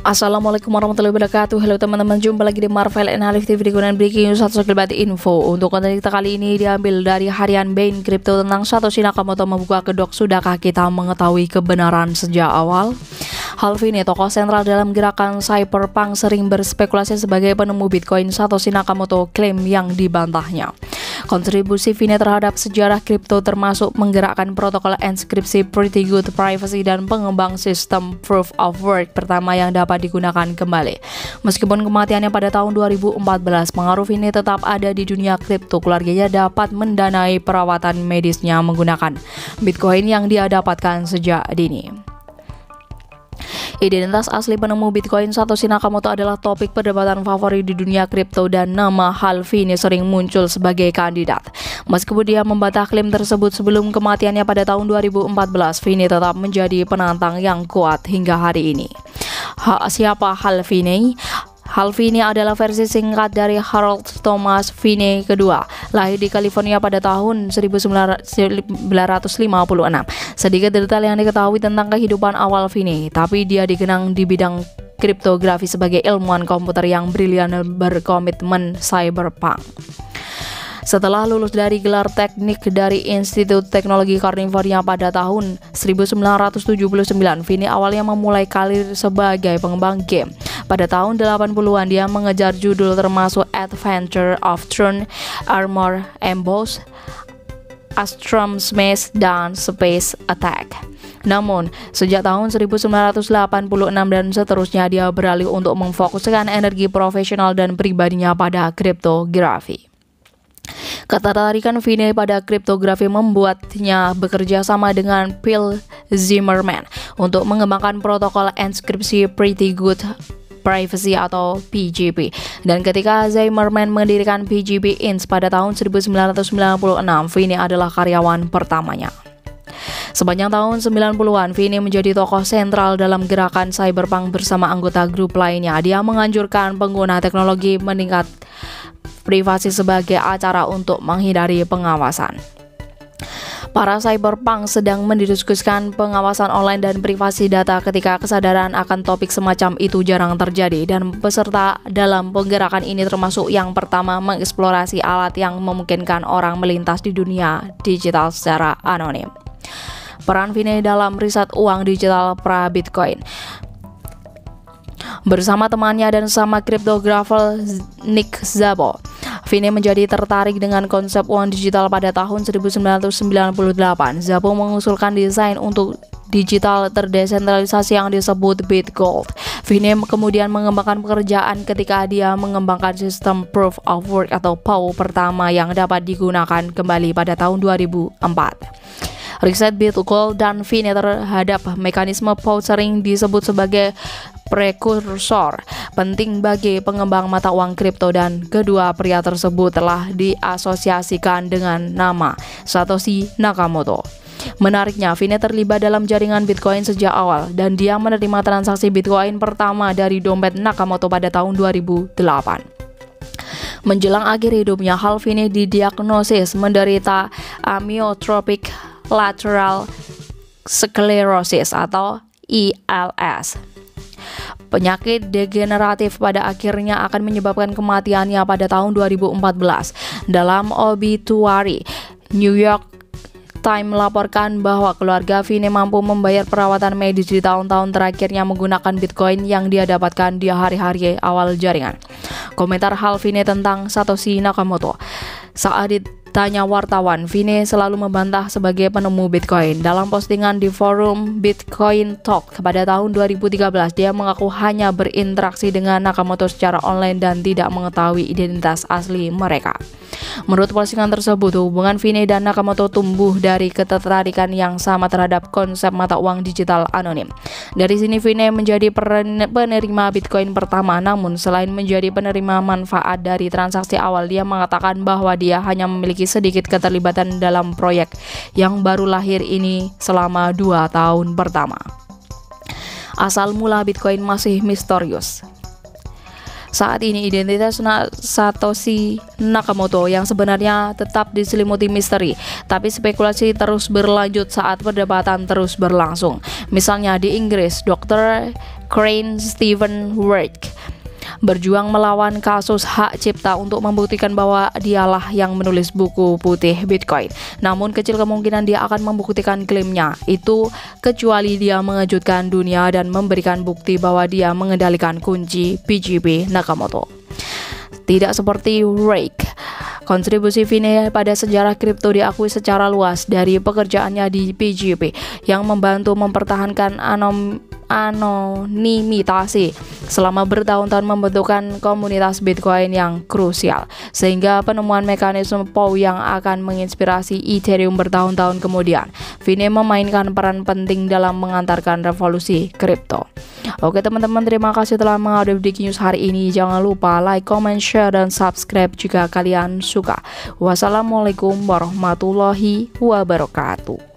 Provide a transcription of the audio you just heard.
Assalamualaikum warahmatullahi wabarakatuh. Halo teman-teman, jumpa lagi di Marvel Analytics TV dengan breaking news atau sekelibet info. Untuk konten kita kali ini diambil dari harian Bain Crypto tentang Satoshi Nakamoto membuka kedok. Sudahkah kita mengetahui kebenaran sejak awal? Halvini, tokoh sentral dalam gerakan cyberpunk, sering berspekulasi sebagai penemu Bitcoin. Satoshi Nakamoto klaim yang dibantahnya. Kontribusi Vini terhadap sejarah kripto termasuk menggerakkan protokol enkripsi Pretty Good Privacy dan pengembang sistem Proof of Work pertama yang dapat digunakan kembali. Meskipun kematiannya pada tahun 2014, pengaruh Vini tetap ada di dunia kripto. Keluarganya dapat mendanai perawatan medisnya menggunakan Bitcoin yang dia dapatkan sejak dini. Identitas asli penemu Bitcoin Satoshi Nakamoto adalah topik perdebatan favorit di dunia kripto dan nama Halvini sering muncul sebagai kandidat. Meskipun dia membantah klaim tersebut sebelum kematiannya pada tahun 2014, Vini tetap menjadi penantang yang kuat hingga hari ini. Siapa Halvini? Halvini adalah versi singkat dari Harold Thomas Vini kedua, lahir di California pada tahun 1956. Sedikit detail yang diketahui tentang kehidupan awal Vini, tapi dia dikenang di bidang kriptografi sebagai ilmuwan komputer yang brilian dan berkomitmen cyberpunk. Setelah lulus dari gelar teknik dari Institut Teknologi California pada tahun 1979, Vini awalnya memulai karir sebagai pengembang game. Pada tahun 80-an, dia mengejar judul termasuk Adventure of Throne, Armor Emboss, Astrum Smash, dan Space Attack. Namun, sejak tahun 1986 dan seterusnya, dia beralih untuk memfokuskan energi profesional dan pribadinya pada kriptografi. Ketertarikan Vini pada kriptografi membuatnya bekerja sama dengan Phil Zimmermann untuk mengembangkan protokol enkripsi Pretty Good Privacy atau PGP. Dan ketika Zimmermann mendirikan PGP Inc. pada tahun 1996, Vini adalah karyawan pertamanya. Sepanjang tahun 90-an, Vini menjadi tokoh sentral dalam gerakan cyberpunk bersama anggota grup lainnya. Dia menganjurkan pengguna teknologi meningkat privasi sebagai acara untuk menghindari pengawasan. Para cyberpunk sedang mendiskusikan pengawasan online dan privasi data ketika kesadaran akan topik semacam itu jarang terjadi, dan peserta dalam penggerakan ini termasuk yang pertama mengeksplorasi alat yang memungkinkan orang melintas di dunia digital secara anonim. Peran Vini dalam riset uang digital pra-Bitcoin. Bersama temannya dan sama kriptografer Nick Szabo, Vini menjadi tertarik dengan konsep uang digital pada tahun 1998. Szabo mengusulkan desain untuk digital terdesentralisasi yang disebut BitGold. Vini kemudian mengembangkan pekerjaan ketika dia mengembangkan sistem Proof of Work atau POW pertama yang dapat digunakan kembali pada tahun 2004. Riset BitGold dan Vini terhadap mekanisme POW sering disebut sebagai prekursor penting bagi pengembang mata uang kripto, dan kedua pria tersebut telah diasosiasikan dengan nama Satoshi Nakamoto. Menariknya, Vini terlibat dalam jaringan Bitcoin sejak awal, dan dia menerima transaksi Bitcoin pertama dari dompet Nakamoto pada tahun 2008. Menjelang akhir hidupnya, Halvini didiagnosis menderita amyotrophic lateral sclerosis atau ILS. Penyakit degeneratif pada akhirnya akan menyebabkan kematiannya pada tahun 2014. Dalam obituari, New York Times melaporkan bahwa keluarga Vini mampu membayar perawatan medis di tahun-tahun terakhirnya menggunakan Bitcoin yang dia dapatkan di hari-hari awal jaringan. Komentar Halvini tentang Satoshi Nakamoto. Saat ditanya wartawan, Vini selalu membantah sebagai penemu Bitcoin. Dalam postingan di forum Bitcoin Talk pada tahun 2013, dia mengaku hanya berinteraksi dengan Nakamoto secara online dan tidak mengetahui identitas asli mereka. Menurut postingan tersebut, hubungan Vini dan Nakamoto tumbuh dari ketertarikan yang sama terhadap konsep mata uang digital anonim. Dari sini Vini menjadi penerima Bitcoin pertama, namun selain menjadi penerima manfaat dari transaksi awal, dia mengatakan bahwa dia hanya memiliki sedikit keterlibatan dalam proyek yang baru lahir ini selama 2 tahun pertama. Asal mula Bitcoin masih misterius. Saat ini identitas Satoshi Nakamoto yang sebenarnya tetap diselimuti misteri, tapi spekulasi terus berlanjut saat perdebatan terus berlangsung. Misalnya di Inggris, Dr. Crane Stephen Wright berjuang melawan kasus hak cipta untuk membuktikan bahwa dialah yang menulis buku putih Bitcoin. Namun kecil kemungkinan dia akan membuktikan klaimnya itu kecuali dia mengejutkan dunia dan memberikan bukti bahwa dia mengendalikan kunci PGP Nakamoto. Tidak seperti Rake, kontribusi Vinay pada sejarah kripto diakui secara luas dari pekerjaannya di PGP yang membantu mempertahankan anonimitasi selama bertahun-tahun membentukkan komunitas Bitcoin yang krusial, sehingga penemuan mekanisme POW yang akan menginspirasi Ethereum bertahun-tahun kemudian. Vinay memainkan peran penting dalam mengantarkan revolusi kripto. Oke teman-teman, terima kasih telah mengupdate Breaking News hari ini. Jangan lupa like, comment, share, dan subscribe jika kalian suka. Wassalamualaikum warahmatullahi wabarakatuh.